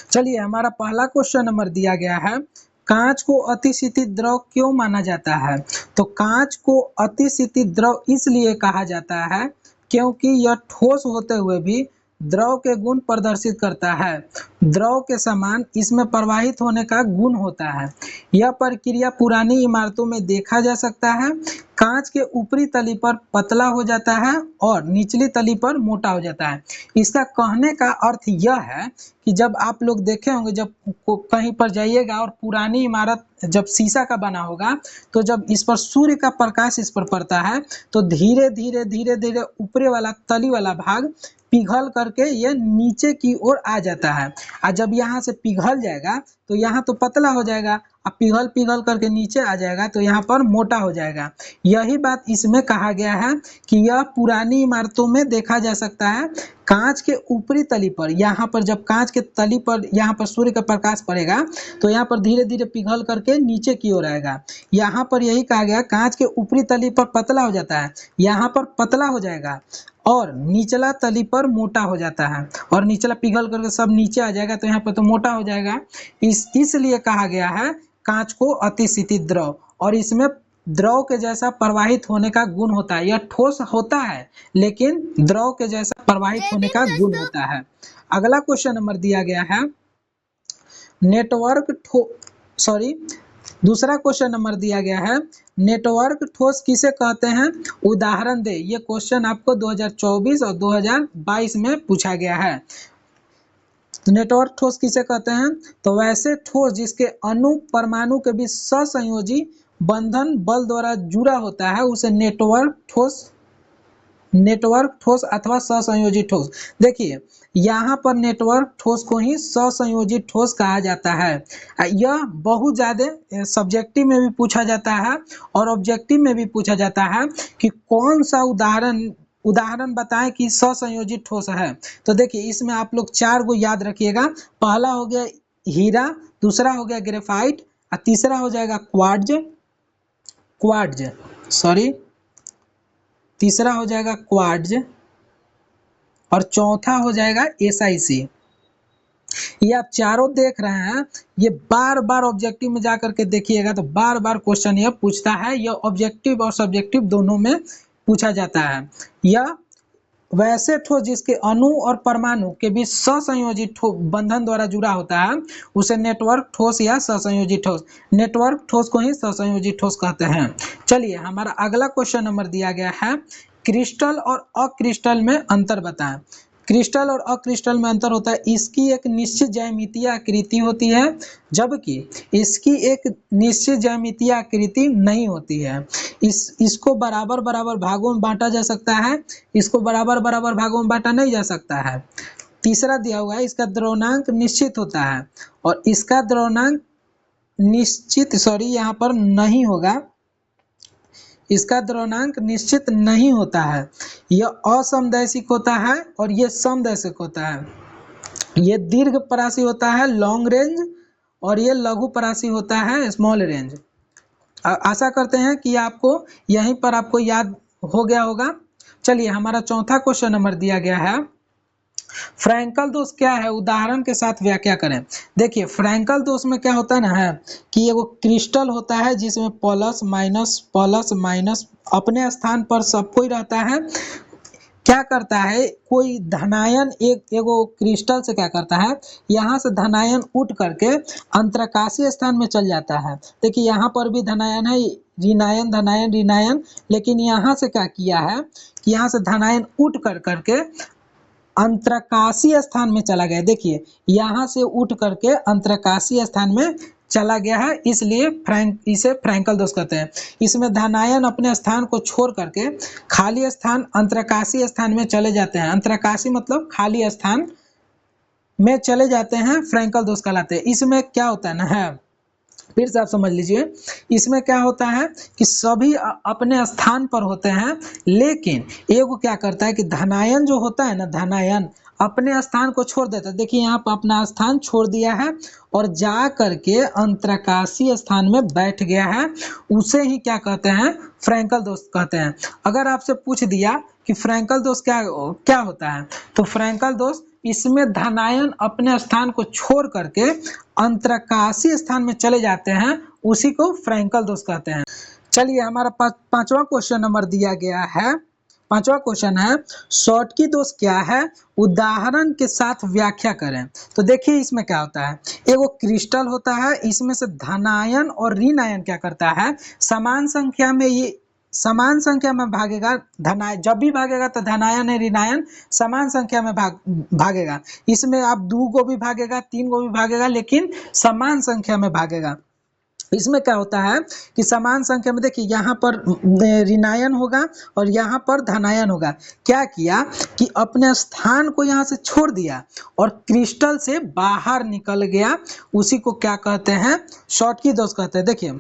चलिए हमारा पहला क्वेश्चन नंबर दिया गया है, कांच को अतिशीतित द्रव क्यों माना जाता है? तो कांच को अतिशीतित द्रव इसलिए कहा जाता है क्योंकि यह ठोस होते हुए भी द्रव के गुण प्रदर्शित करता है। द्रव के समान इसमें प्रवाहित होने का गुण होता है। यह प्रक्रिया पुरानी इमारतों में देखा जा सकता है। कांच के ऊपरी तली पर पतला हो जाता है और निचली तली पर मोटा हो जाता है। इसका कहने का अर्थ यह है कि जब आप लोग देखे होंगे, जब कहीं पर जाइएगा और पुरानी इमारत जब शीशा का बना होगा, तो जब इस पर सूर्य का प्रकाश इस पर पड़ता है तो धीरे धीरे धीरे धीरे ऊपरी वाला तली वाला भाग पिघल करके ये नीचे की ओर आ जाता है। और जब यहाँ से पिघल जाएगा तो यहाँ तो पतला हो जाएगा, अब पिघल पिघल करके नीचे आ जाएगा तो यहाँ पर मोटा हो जाएगा। यही बात इसमें कहा गया है कि यह पुरानी इमारतों में देखा जा सकता है। कांच के ऊपरी तली पर, यहाँ पर जब कांच के तली पर यहाँ पर सूर्य का प्रकाश पड़ेगा तो यहाँ पर धीरे धीरे पिघल करके नीचे की ओर आएगा। यहाँ पर यही कहा गया, कांच के ऊपरी तली पर पतला हो जाता है, यहाँ पर पतला हो जाएगा और निचला तली पर मोटा हो जाता है, और निचला पिघल करके सब नीचे आ जाएगा तो यहाँ पर तो मोटा हो जाएगा। इसलिए कहा गया है कांच को अतिशीतित द्रव, और इसमें द्रव के जैसा प्रवाहित होने का गुण होता है। यह ठोस होता है लेकिन द्रव के जैसा प्रवाहित होने का गुण होता है। अगला क्वेश्चन नंबर दिया गया है, दूसरा क्वेश्चन नंबर दिया गया है, नेटवर्क ठोस किसे कहते हैं? उदाहरण दे। ये क्वेश्चन आपको 2024 और 2022 में पूछा गया है। नेटवर्क ठोस किसे कहते हैं? तो वैसे ठोस जिसके अणु परमाणु के बीच सहसंयोजी बंधन बल द्वारा जुड़ा होता है उसे नेटवर्क ठोस अथवा सहसंयोजी ठोस। देखिए यहाँ पर नेटवर्क ठोस को ही सहसंयोजी ठोस कहा जाता है। यह बहुत ज्यादा सब्जेक्टिव में भी पूछा जाता है और ऑब्जेक्टिव में भी पूछा जाता है कि कौन सा उदाहरण बताएं कि सहसंयोजी ठोस है। तो देखिए इसमें आप लोग 4 को याद रखिएगा। पहला हो गया हीरा, दूसरा हो गया ग्रेफाइट, और तीसरा हो जाएगा तीसरा हो जाएगा क्वार्ट्ज, और चौथा हो जाएगा SiC। ये आप चारों देख रहे हैं, ये बार बार ऑब्जेक्टिव में जाकर के देखिएगा तो बार बार क्वेश्चन ये पूछता है। यह ऑब्जेक्टिव और सब्जेक्टिव दोनों में पूछा जाता है। यह वैसे ठोस जिसके अणु और परमाणु के बीच सहसंयोजी बंधन द्वारा जुड़ा होता है उसे नेटवर्क ठोस या सहसंयोजी ठोस, नेटवर्क ठोस को ही सहसंयोजी ठोस कहते हैं। चलिए हमारा अगला क्वेश्चन नंबर दिया गया है, क्रिस्टल और अक्रिस्टल में अंतर बताएं। क्रिस्टल और अक्रिस्टल में अंतर होता है, इसकी एक निश्चित ज्यामितीय आकृति होती है जबकि इसकी एक निश्चित ज्यामितीय आकृति नहीं होती है। इसको बराबर बराबर भागों में बांटा जा सकता है, इसको बराबर बराबर भागों में बांटा नहीं जा सकता है। तीसरा दिया हुआ है, इसका द्रव्यमान निश्चित होता है और इसका द्रव्यमान यहाँ पर नहीं होगा, इसका द्रव्यमान निश्चित नहीं होता है। यह असमदैशिक होता है और यह समदैशिक होता है। यह दीर्घ परासी होता है लॉन्ग रेंज, और यह लघु परासी होता है स्मॉल रेंज। आशा करते हैं कि आपको यहीं पर आपको याद हो गया होगा। चलिए हमारा चौथा क्वेश्चन नंबर दिया गया है, फ्रैंकल दोष क्या है? उदाहरण के साथ व्याख्या करें। देखिए फ्रैंकल दोष में क्या होता है ना है कि वो क्रिस्टल होता है जिसमें प्लस माइनस अपने स्थान पर सब कोई रहता है। क्या करता है, कोई धनायन एगो क्रिस्टल से क्या करता है, यहाँ से धनायन उठ करके अंतरकाशीय स्थान में चल जाता है। देखिए यहाँ पर भी धनायन है, ऋणायन, लेकिन यहाँ से क्या किया है कि यहाँ से धनायन उठ करके अंतरकाशीय स्थान में चला गया। देखिए यहाँ से उठ करके अंतरकाशीय स्थान में चला गया है, इसलिए इसे फ्रैंकल दोष कहते हैं। इसमें धनायन अपने स्थान को छोड़ करके खाली स्थान अंतरकाशीय स्थान में चले जाते हैं। अंतरकाशी मतलब खाली स्थान में चले जाते हैं, फ्रैंकल दोष कहलाते हैं। इसमें क्या होता है ना है, फिर से आप समझ लीजिए, इसमें क्या होता है कि सभी अपने स्थान पर होते हैं, लेकिन एगो क्या करता है कि धनायन जो होता है ना, धनायन अपने स्थान को छोड़ देता है। देखिए यहाँ पर अपना स्थान छोड़ दिया है और जा करके अंतरकाशीय स्थान में बैठ गया है, उसे ही क्या कहते हैं, फ्रैंकल दोष कहते हैं। अगर आपसे पूछ दिया कि फ्रैंकल दोष क्या होता है, तो फ्रैंकल दोष इसमें धनायन अपने स्थान को छोड़ करके अंतरकाशीय स्थान में चले जाते हैं, उसी को फ्रैंकल दोष कहते हैं। चलिए हमारा पांचवा क्वेश्चन नंबर दिया गया है। पांचवा क्वेश्चन है शॉर्टकी दोष क्या है, उदाहरण के साथ व्याख्या करें। तो देखिए इसमें क्या होता है, एगो क्रिस्टल होता है, इसमें से धनायन और ऋणायन क्या करता है, समान संख्या में ये समान संख्या में भागेगा। धनायन जब भी भागेगा तो धनायन है ऋणायन समान संख्या में भागेगा। इसमें आप 2 को भी भागेगा, 3 को भी भागेगा, लेकिन समान संख्या में भागेगा। इसमें क्या होता है कि समान संख्या में देखिए यहाँ पर ऋणायन होगा और यहाँ पर धनायन होगा। क्या किया कि अपने स्थान को यहाँ से छोड़ दिया और क्रिस्टल से बाहर निकल गया, उसी को क्या कहते हैं, शॉर्टकी दोष कहते हैं। देखिए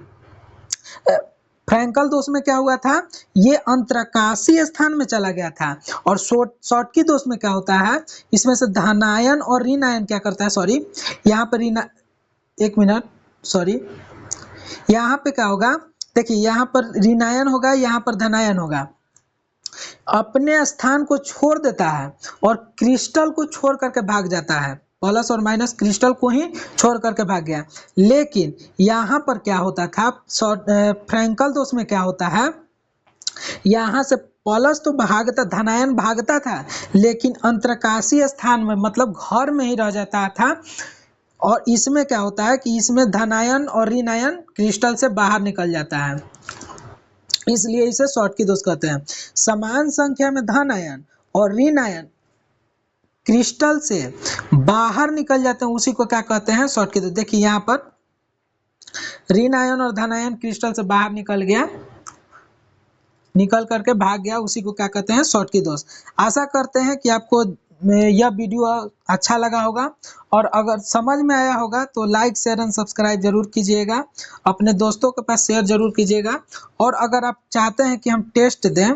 फ्रैंकल दोष में क्या हुआ था, ये अंतरकाशीय स्थान में चला गया था। और शॉर्टकी दोष में क्या होता है, इसमें से धनायन और ऋणायन क्या करता है, सॉरी यहाँ पर एक मिनट, सॉरी यहाँ पे क्या होगा, देखिए यहाँ पर ऋणायन होगा, यहाँ पर धनायन होगा, अपने स्थान को छोड़ देता है और क्रिस्टल को छोड़ करके भाग जाता है। प्लस और माइनस क्रिस्टल को ही छोड़ करके भाग गया। लेकिन यहाँ पर क्या होता था, फ्रैंकल दोष में क्या होता है, यहाँ से प्लस तो भागता, धनायन भागता था, लेकिन अंतरकाशीय स्थान में मतलब घर में ही रह जाता था। और इसमें क्या होता है कि इसमें धनायन और ऋणायन क्रिस्टल से बाहर निकल जाता है, इसलिए इसे शॉर्टकी दोष कहते हैं। समान संख्या में धनायन और ऋणायन क्रिस्टल से बाहर निकल जाते हैं, उसी को क्या कहते हैं, शॉर्टकी दोष। देखिए यहाँ पर ऋणायन और धनायन क्रिस्टल से बाहर निकल गया, निकल करके भाग गया, उसी को क्या कहते हैं, शॉर्टकी दोष। आशा करते हैं कि आपको यह वीडियो अच्छा लगा होगा, और अगर समझ में आया होगा तो लाइक शेयर एंड सब्सक्राइब जरूर कीजिएगा, अपने दोस्तों के पास शेयर जरूर कीजिएगा। और अगर आप चाहते हैं कि हम टेस्ट दें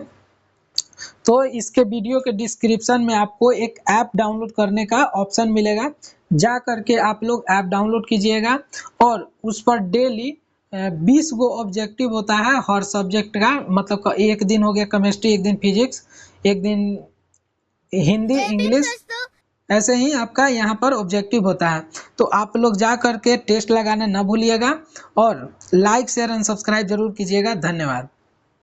तो इसके वीडियो के डिस्क्रिप्शन में आपको एक ऐप डाउनलोड करने का ऑप्शन मिलेगा, जा करके आप लोग ऐप डाउनलोड कीजिएगा और उस पर डेली 20 गो ऑब्जेक्टिव होता है हर सब्जेक्ट का। मतलब एक दिन हो गया केमिस्ट्री, एक दिन फिजिक्स, एक दिन हिंदी, इंग्लिश, ऐसे ही आपका यहाँ पर ऑब्जेक्टिव होता है। तो आप लोग जा करके टेस्ट लगाने न भूलिएगा और लाइक शेयर एंड सब्सक्राइब जरूर कीजिएगा। धन्यवाद।